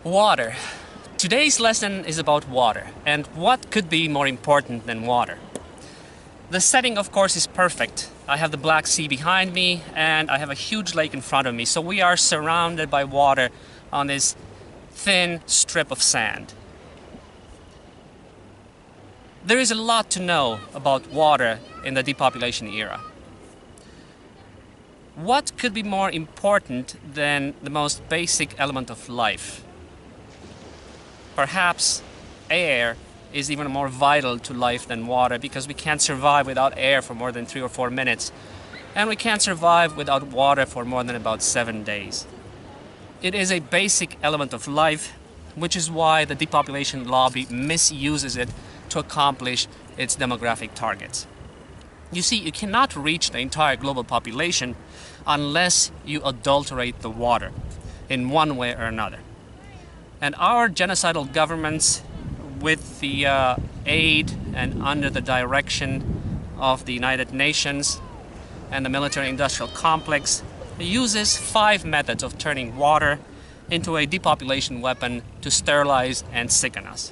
Water. Today's lesson is about water, and what could be more important than water? The setting, of course, is perfect. I have the Black Sea behind me, and I have a huge lake in front of me, so we are surrounded by water on this thin strip of sand. There is a lot to know about water in the depopulation era. What could be more important than the most basic element of life? Perhaps air is even more vital to life than water, because we can't survive without air for more than 3 or 4 minutes, and we can't survive without water for more than about 7 days. It is a basic element of life, which is why the depopulation lobby misuses it to accomplish its demographic targets. You see, you cannot reach the entire global population unless you adulterate the water in one way or another. And our genocidal governments, with the aid and under the direction of the United Nations and the military-industrial complex, uses 5 methods of turning water into a depopulation weapon to sterilize and sicken us.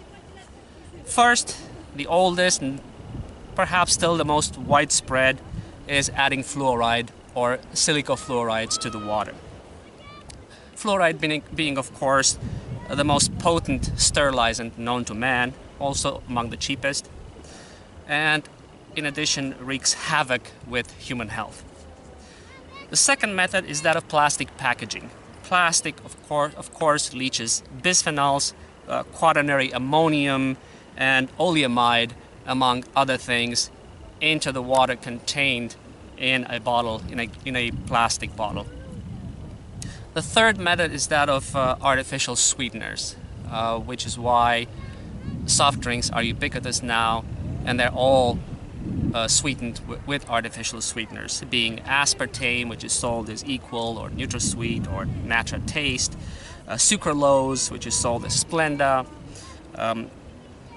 First, the oldest and perhaps still the most widespread is adding fluoride or silicofluorides to the water. Fluoride being of course the most potent sterilizant known to man, also among the cheapest, and in addition wreaks havoc with human health. The second method is that of plastic packaging. Plastic, of course, leaches bisphenols, quaternary ammonium, and oleamide, among other things, into the water contained in a bottle, in a plastic bottle. The third method is that of artificial sweeteners, which is why soft drinks are ubiquitous now, and they're all sweetened with artificial sweeteners, being aspartame, which is sold as Equal or NutraSweet or Natra Taste, sucralose, which is sold as Splenda,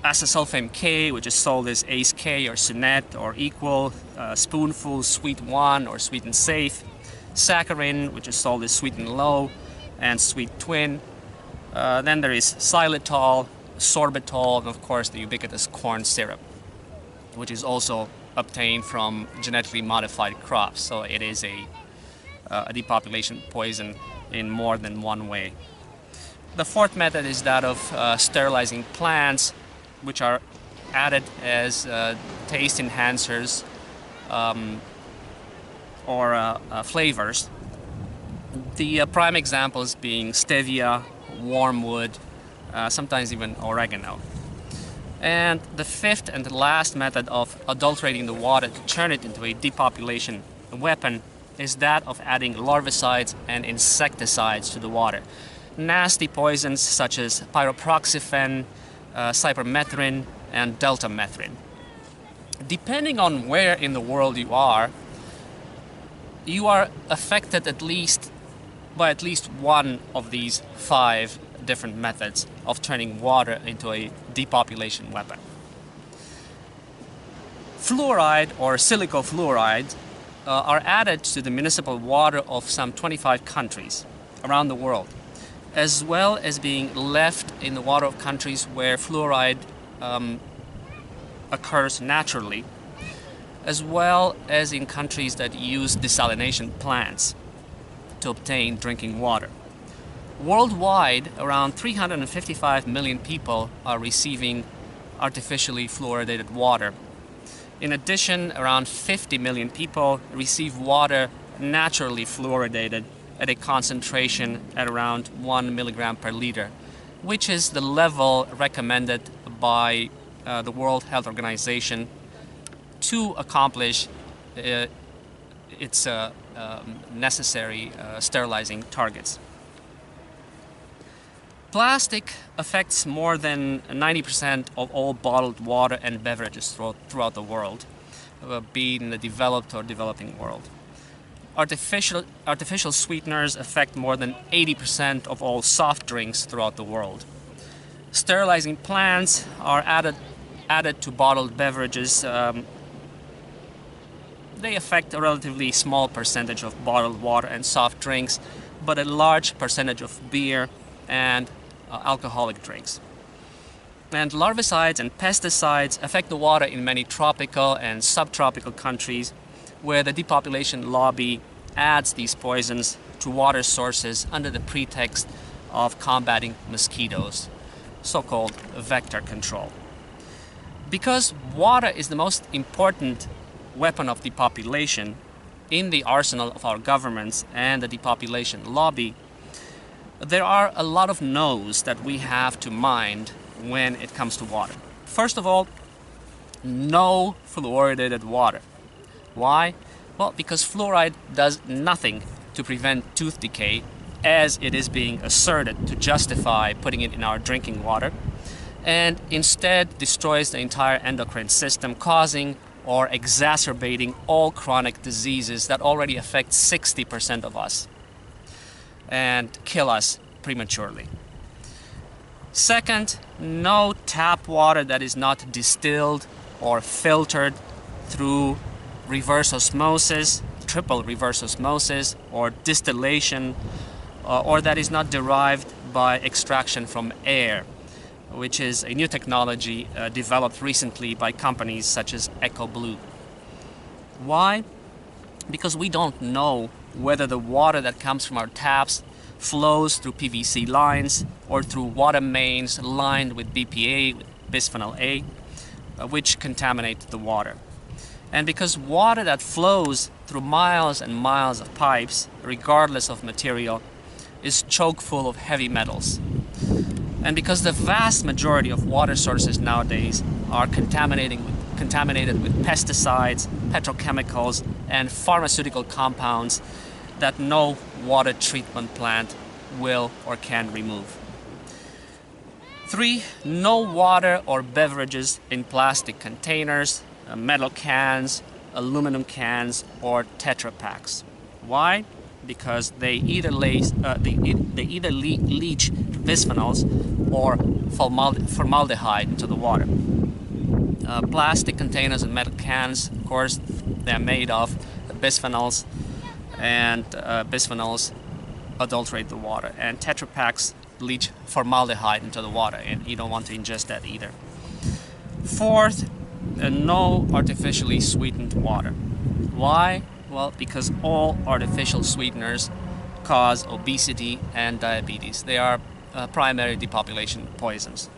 acesulfame K, which is sold as Ace K or Sunette or Equal, Spoonful Sweet 1 or Sweet and Safe, saccharin, which is sold as Sweet and Low and Sweet Twin. Then there is xylitol, sorbitol, and of course the ubiquitous corn syrup, which is also obtained from genetically modified crops. So it is a depopulation poison in more than one way. The fourth method is that of sterilizing plants, which are added as taste enhancers or flavors. The prime examples being stevia, wormwood, sometimes even oregano. And the fifth and the last method of adulterating the water to turn it into a depopulation weapon is that of adding larvicides and insecticides to the water. Nasty poisons such as pyroproxyfen, cypermethrin, and deltamethrin. Depending on where in the world you are affected by at least one of these 5 different methods of turning water into a depopulation weapon. Fluoride or silicofluorides are added to the municipal water of some 25 countries around the world, as well as being left in the water of countries where fluoride occurs naturally, as well as in countries that use desalination plants to obtain drinking water. Worldwide, around 355 million people are receiving artificially fluoridated water. In addition, around 50 million people receive water naturally fluoridated at a concentration at around 1 milligram per liter, which is the level recommended by the World Health Organization to accomplish its necessary sterilizing targets. Plastic affects more than 90% of all bottled water and beverages throughout the world, be it in the developed or developing world. Artificial sweeteners affect more than 80% of all soft drinks throughout the world. Sterilizing plants are added to bottled beverages. They affect a relatively small percentage of bottled water and soft drinks, but a large percentage of beer and alcoholic drinks. And larvicides and pesticides affect the water in many tropical and subtropical countries where the depopulation lobby adds these poisons to water sources under the pretext of combating mosquitoes, so-called vector control. Because water is the most important weapon of depopulation in the arsenal of our governments and the depopulation lobby, there are a lot of no's that we have to mind when it comes to water. First of all, no fluoridated water. Why? Well, because fluoride does nothing to prevent tooth decay, as it is being asserted to justify putting it in our drinking water, and instead destroys the entire endocrine system, causing or exacerbating all chronic diseases that already affect 60% of us and kill us prematurely. Second, no tap water that is not distilled or filtered through reverse osmosis, triple reverse osmosis, or distillation, or that is not derived by extraction from air, which is a new technology developed recently by companies such as EcoBlue. Why? Because we don't know whether the water that comes from our taps flows through PVC lines or through water mains lined with BPA, with bisphenol A, which contaminate the water. And because water that flows through miles and miles of pipes, regardless of material, is chock full of heavy metals. And because the vast majority of water sources nowadays are contaminated with pesticides, petrochemicals, and pharmaceutical compounds that no water treatment plant will or can remove. 3, no water or beverages in plastic containers, metal cans, aluminum cans, or Tetra Paks. Why? Because they either leach bisphenols or formaldehyde into the water. Plastic containers and metal cans, of course, they're made of bisphenols, and bisphenols adulterate the water. And Tetra Paks leach formaldehyde into the water, and you don't want to ingest that either. 4th, no artificially sweetened water. Why? Well, because all artificial sweeteners cause obesity and diabetes. They are primary depopulation poisons.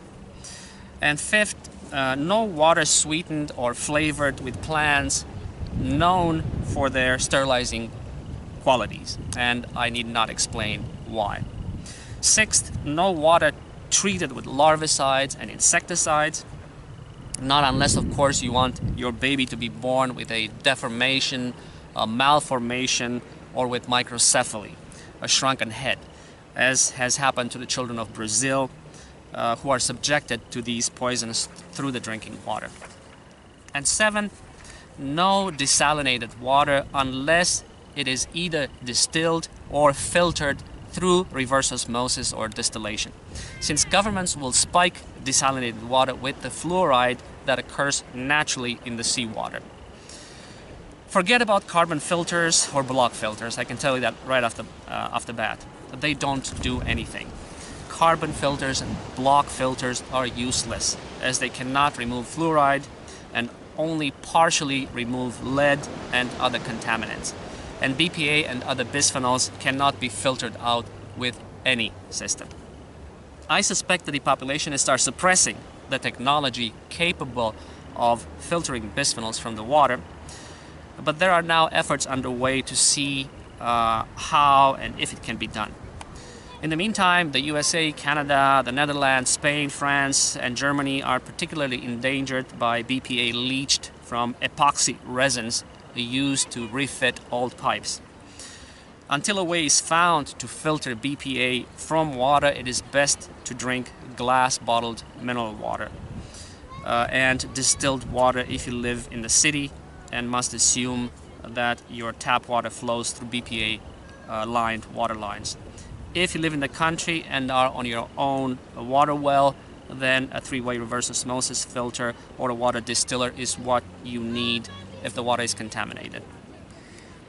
And 5th, no water sweetened or flavored with plants known for their sterilizing qualities, and I need not explain why. 6th, no water treated with larvicides and insecticides, not unless, of course, you want your baby to be born with a deformation, a malformation, or with microcephaly, a shrunken head, as has happened to the children of Brazil who are subjected to these poisons through the drinking water. And 7, no desalinated water unless it is either distilled or filtered through reverse osmosis or distillation, since governments will spike desalinated water with the fluoride that occurs naturally in the seawater. Forget about carbon filters or block filters. I can tell you that right off the bat. They don't do anything. Carbon filters and block filters are useless, as they cannot remove fluoride and only partially remove lead and other contaminants. And BPA and other bisphenols cannot be filtered out with any system. I suspect the depopulationists are suppressing the technology capable of filtering bisphenols from the water, but there are now efforts underway to see how and if it can be done. In the meantime, the USA, Canada, the Netherlands, Spain, France, and Germany are particularly endangered by BPA leached from epoxy resins used to refit old pipes. Until a way is found to filter BPA from water, it is best to drink glass-bottled mineral water and distilled water if you live in the city, and must assume that your tap water flows through BPA-lined water lines. If you live in the country and are on your own water well, then a 3-way reverse osmosis filter or a water distiller is what you need if the water is contaminated.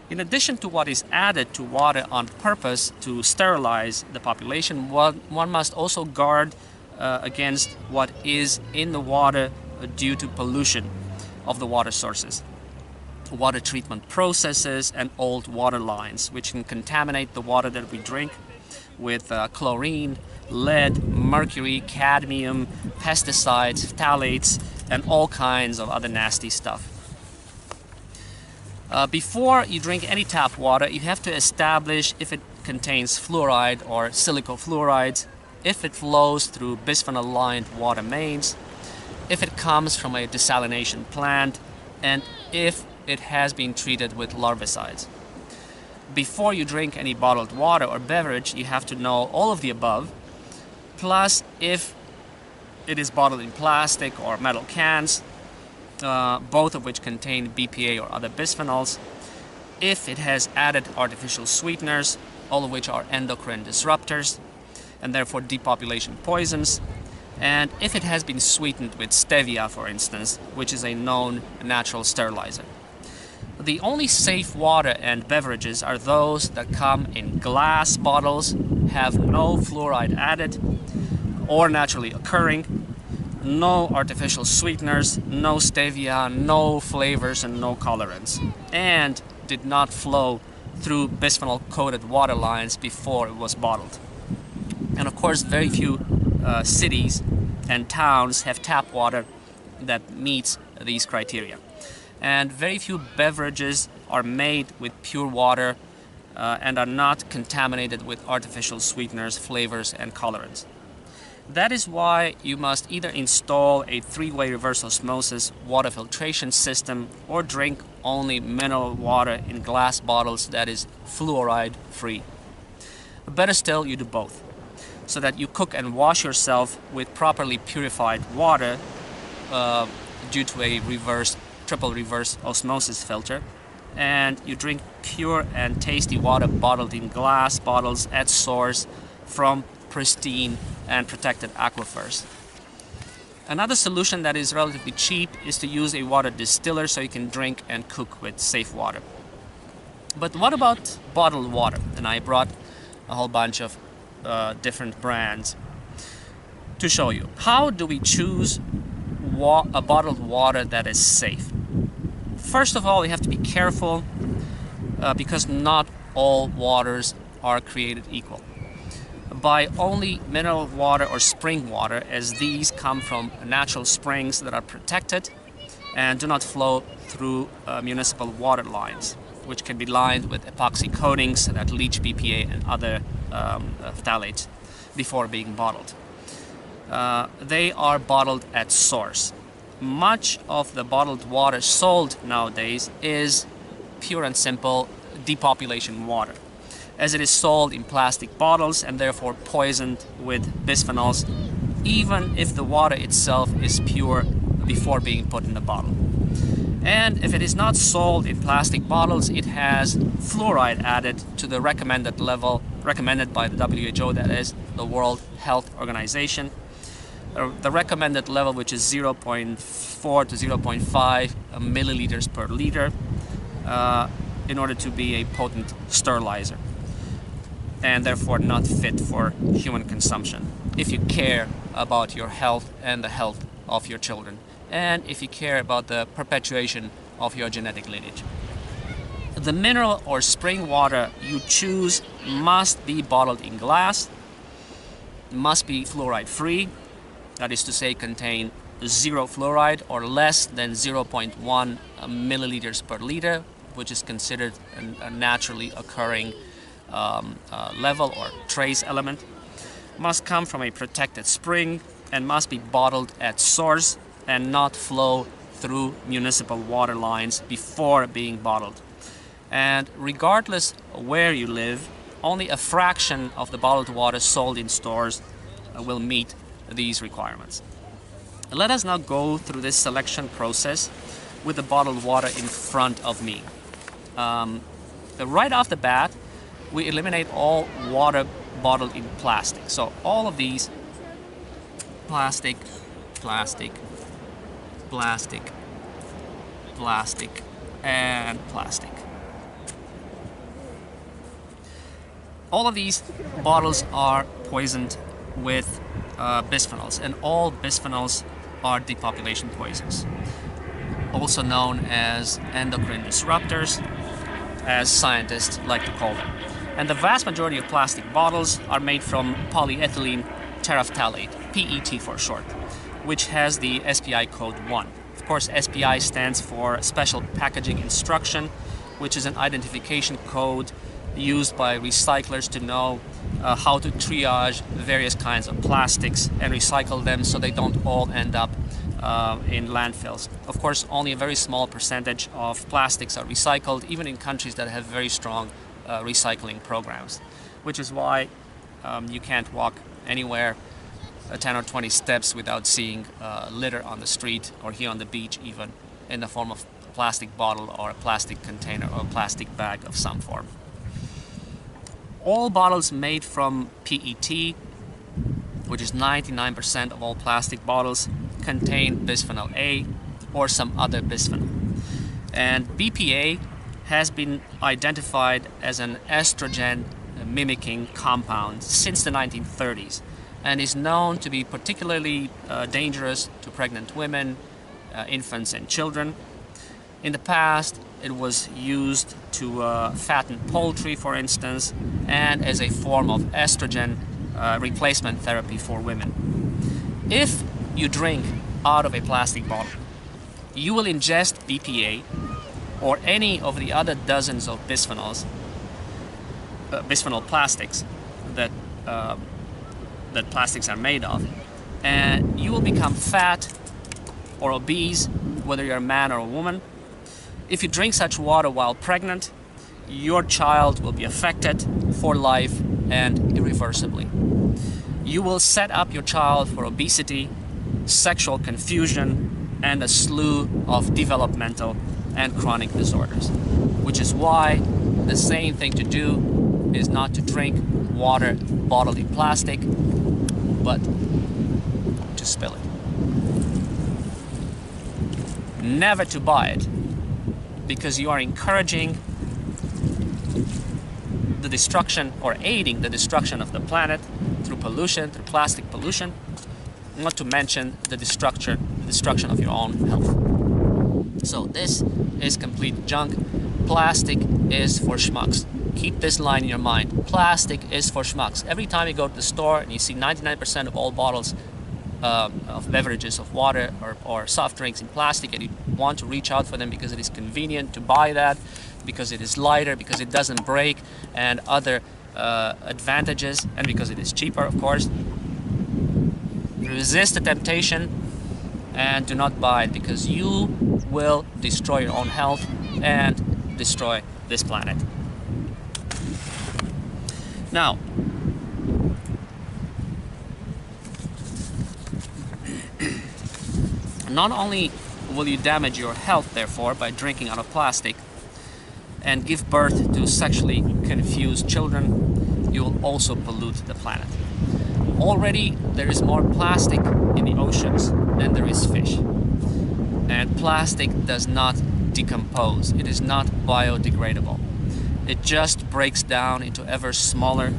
In addition to what is added to water on purpose to sterilize the population, one must also guard against what is in the water due to pollution of the water sources, water treatment processes, and old water lines, which can contaminate the water that we drink with chlorine, lead, mercury, cadmium, pesticides, phthalates, and all kinds of other nasty stuff. Before you drink any tap water, you have to establish if it contains fluoride or silicofluorides, if it flows through bisphenol-lined water mains, if it comes from a desalination plant, and if it has been treated with larvicides. Before you drink any bottled water or beverage, you have to know all of the above, plus if it is bottled in plastic or metal cans, both of which contain BPA or other bisphenols, if it has added artificial sweeteners, all of which are endocrine disruptors and therefore depopulation poisons, and if it has been sweetened with stevia, for instance, which is a known natural sterilizer. The only safe water and beverages are those that come in glass bottles, have no fluoride added or naturally occurring, no artificial sweeteners, no stevia, no flavors, and no colorants, and did not flow through bisphenol-coated water lines before it was bottled. And of course, very few cities and towns have tap water that meets these criteria. And very few beverages are made with pure water and are not contaminated with artificial sweeteners, flavors, and colorants. That is why you must either install a three-way reverse osmosis water filtration system or drink only mineral water in glass bottles that is fluoride free. Better still, you do both, so that you cook and wash yourself with properly purified water due to a triple reverse osmosis filter, and you drink pure and tasty water bottled in glass bottles at source from pristine and protected aquifers. Another solution that is relatively cheap is to use a water distiller so you can drink and cook with safe water. But what about bottled water? And I brought a whole bunch of different brands to show you. How do we choose a bottled water that is safe? First of all, we have to be careful because not all waters are created equal. Buy only mineral water or spring water, as these come from natural springs that are protected and do not flow through municipal water lines, which can be lined with epoxy coatings that leach BPA and other phthalates before being bottled. They are bottled at source. Much of the bottled water sold nowadays is pure and simple depopulation water, as it is sold in plastic bottles and therefore poisoned with bisphenols, even if the water itself is pure before being put in the bottle. And if it is not sold in plastic bottles, it has fluoride added to the recommended level, recommended by the WHO, that is the World Health Organization. The recommended level, which is 0.4 to 0.5 milliliters per liter, in order to be a potent sterilizer, and therefore not fit for human consumption if you care about your health and the health of your children, and if you care about the perpetuation of your genetic lineage. The mineral or spring water you choose must be bottled in glass, must be fluoride free, that is to say contain zero fluoride or less than 0.1 milliliters per liter, which is considered a naturally occurring level or trace element, must come from a protected spring, and must be bottled at source and not flow through municipal water lines before being bottled. And regardless where you live, only a fraction of the bottled water sold in stores will meet these requirements. Let us now go through this selection process with the bottled water in front of me. Right off the bat, we eliminate all water bottled in plastic. So all of these plastic, plastic, plastic, plastic, and plastic. All of these bottles are poisoned with bisphenols, and all bisphenols are depopulation poisons, also known as endocrine disruptors, as scientists like to call them. And the vast majority of plastic bottles are made from polyethylene terephthalate, PET for short, which has the SPI code 1. Of course, SPI stands for Special Packaging Instruction, which is an identification code used by recyclers to know how to triage various kinds of plastics and recycle them so they don't all end up in landfills. Of course, only a very small percentage of plastics are recycled, even in countries that have very strong recycling programs, which is why you can't walk anywhere 10 or 20 steps without seeing litter on the street, or here on the beach even, in the form of a plastic bottle or a plastic container or a plastic bag of some form. All bottles made from PET, which is 99% of all plastic bottles, contain bisphenol A or some other bisphenol. And BPA has been identified as an estrogen mimicking compound since the 1930s and is known to be particularly dangerous to pregnant women, infants and children. In the past, it was used to fatten poultry, for instance, and as a form of estrogen replacement therapy for women. If you drink out of a plastic bottle, you will ingest BPA or any of the other dozens of bisphenols, bisphenol plastics that plastics are made of, and you will become fat or obese, whether you're a man or a woman. If you drink such water while pregnant, your child will be affected for life and irreversibly. You will set up your child for obesity, sexual confusion, and a slew of developmental and chronic disorders, which is why the same thing to do is not to drink water bottled in plastic, but to spill it. Never to buy it, because you are encouraging the destruction or aiding the destruction of the planet through pollution, through plastic pollution, not to mention the destruction of your own health. So this is complete junk. Plastic is for schmucks. Keep this line in your mind. Plastic is for schmucks. Every time you go to the store and you see 99% of all bottles of beverages, of water or soft drinks in plastic, and you want to reach out for them because it is convenient to buy that, because it is lighter, because it doesn't break, and other advantages, and because it is cheaper, of course. Resist the temptation and do not buy it, because you will destroy your own health and destroy this planet. Now, not only will you damage your health, therefore, by drinking out of plastic and give birth to sexually confused children, you will also pollute the planet. Already, there is more plastic in the oceans than there is fish. And plastic does not decompose. It is not biodegradable. It just breaks down into ever smaller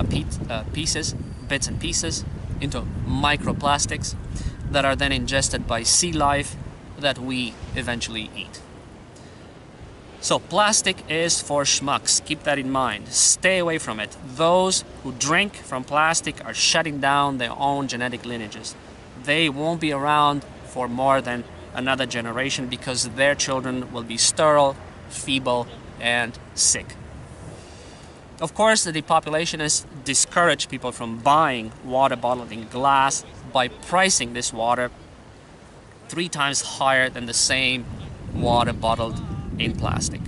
bits and pieces, into microplastics that are then ingested by sea life that we eventually eat. So plastic is for schmucks. Keep that in mind. Stay away from it. Those who drink from plastic are shutting down their own genetic lineages. They won't be around for more than another generation because their children will be sterile, feeble, and sick. Of course, the depopulationists discourage people from buying water bottled in glass by pricing this water 3 times higher than the same water bottled in plastic.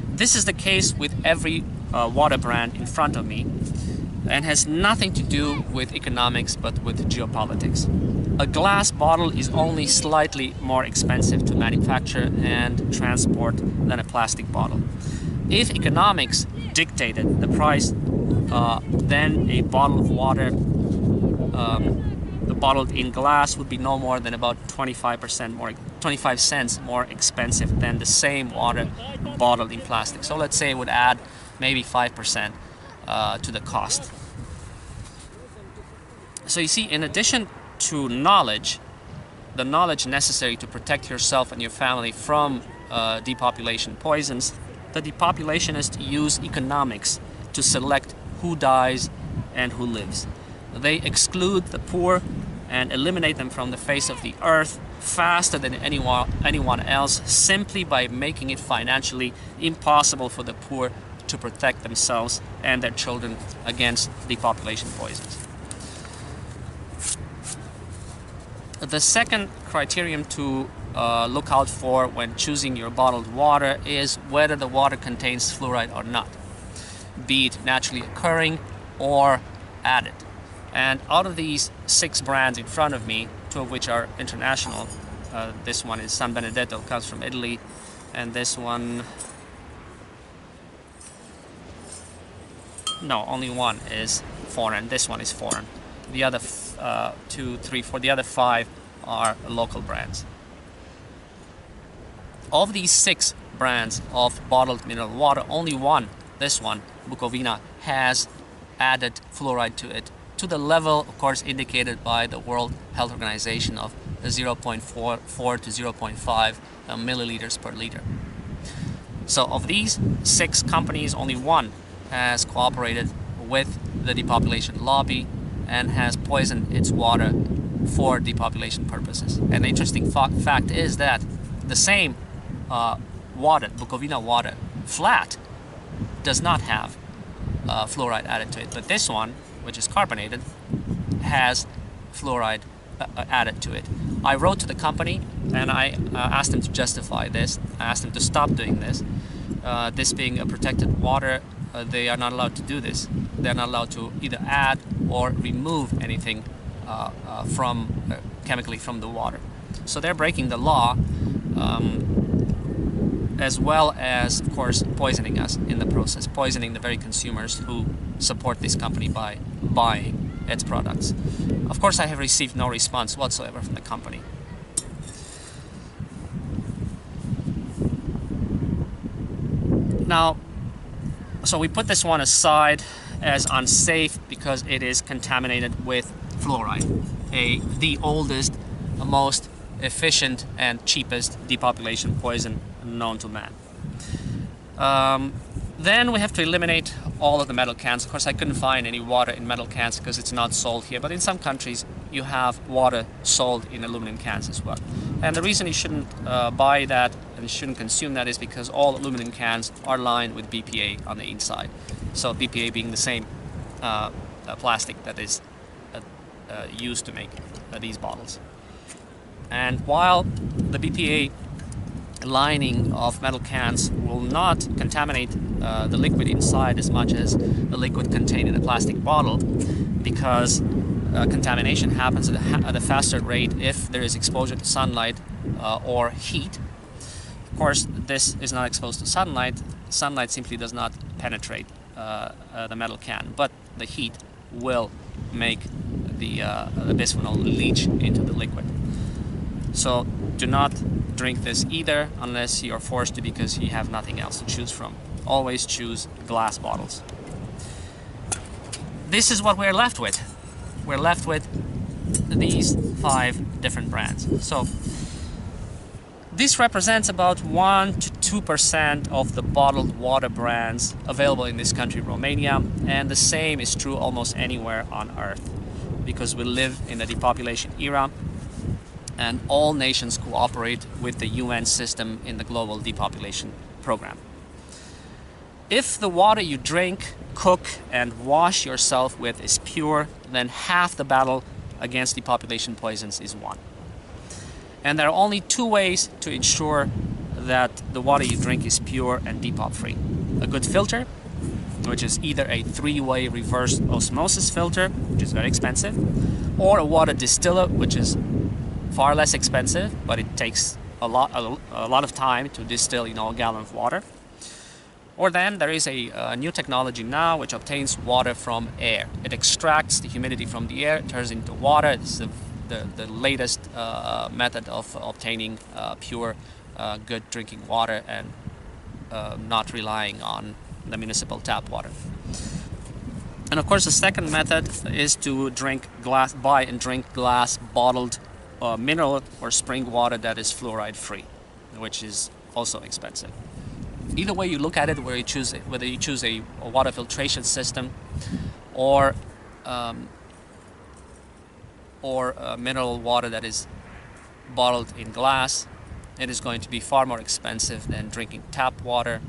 This is the case with every water brand in front of me, and has nothing to do with economics but with geopolitics. A glass bottle is only slightly more expensive to manufacture and transport than a plastic bottle. If economics dictated the price, then a bottle of water bottled in glass would be no more than about 25 cents more expensive than the same water bottled in plastic. So let's say it would add maybe 5% to the cost. So you see, in addition to knowledge, the knowledge necessary to protect yourself and your family from depopulation poisons, the depopulationists use economics to select who dies and who lives. They exclude the poor and eliminate them from the face of the earth faster than anyone else, simply by making it financially impossible for the poor to protect themselves and their children against depopulation poisons. The second criterion to look out for when choosing your bottled water is whether the water contains fluoride or not, be it naturally occurring or added. And out of these 6 brands in front of me, 2 of which are international, this one is San Benedetto, comes from Italy, and this one, no, only one is foreign. This one is foreign. The other 2, 3, 4, the other 5 are local brands. Of these 6 brands of bottled mineral water, only one, this one, Bukovina, has added fluoride to it, to the level, of course, indicated by the World Health Organization of 0.44 to 0.5 milliliters per liter. So of these 6 companies, only one has cooperated with the depopulation lobby and has poisoned its water for depopulation purposes. And the interesting fact is that the same water, Bukovina water, flat, does not have fluoride added to it, but this one, which is carbonated, has fluoride added to it. I wrote to the company and I asked them to justify this. I asked them to stop doing this. This being a protected water, they are not allowed to do this. They're not allowed to either add or remove anything chemically from the water. So they're breaking the law, as well as, of course, poisoning us in the process, poisoning the very consumers who support this company by buying its products. Of course, I have received no response whatsoever from the company. Now, so we put this one aside as unsafe because it is contaminated with fluoride, the oldest, most efficient and cheapest depopulation poison known to man. Then we have to eliminate all of the metal cans. Of course, I couldn't find any water in metal cans because it's not sold here, but in some countries you have water sold in aluminum cans as well. And the reason you shouldn't buy that and shouldn't consume that is because all aluminum cans are lined with BPA on the inside. So BPA being the same plastic that is used to make these bottles. And while the BPA lining of metal cans will not contaminate the liquid inside as much as the liquid contained in a plastic bottle, because contamination happens at a faster rate if there is exposure to sunlight or heat. Of course, this is not exposed to sunlight. Sunlight simply does not penetrate the metal can, but the heat will make the bisphenol leach into the liquid. So do not drink this either unless you are forced to because you have nothing else to choose from. Always choose glass bottles. This is what we're left with. We're left with these 5 different brands. So this represents about 1 to 2% of the bottled water brands available in this country, Romania, and the same is true almost anywhere on Earth, because we live in a depopulation era and all nations cooperate with the UN system in the global depopulation program. If the water you drink, cook, and wash yourself with is pure, then half the battle against depopulation poisons is won. And there are only 2 ways to ensure that the water you drink is pure and depop-free. A good filter, which is either a 3-way reverse osmosis filter, which is very expensive, or a water distiller, which is far less expensive, but it takes a lot of time to distill, a gallon of water. Or then there is a new technology now which obtains water from air. It extracts the humidity from the air, turns into water. This is the latest method of obtaining pure, good drinking water and not relying on the municipal tap water. And of course, the second method is to buy and drink glass bottled mineral or spring water that is fluoride free, which is also expensive. Either way you look at it, whether you choose a water filtration system or mineral water that is bottled in glass, it is going to be far more expensive than drinking tap water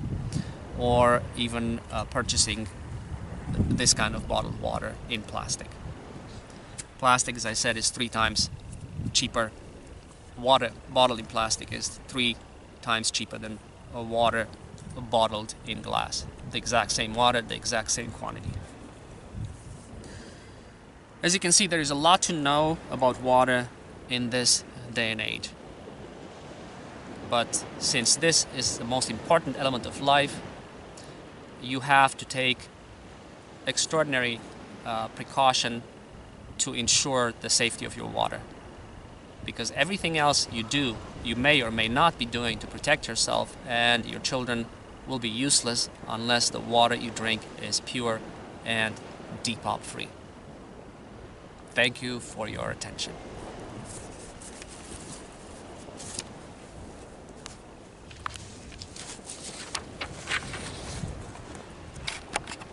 or even purchasing this kind of bottled water in plastic. Plastic, as I said, is 3 times cheaper. Water bottled in plastic is 3 times cheaper than water bottled in glass. The exact same water, the exact same quantity. As you can see, there is a lot to know about water in this day and age. But since this is the most important element of life, you have to take extraordinary precaution to ensure the safety of your water. Because everything else you do, you may or may not be doing to protect yourself and your children will be useless unless the water you drink is pure and depop free. Thank you for your attention.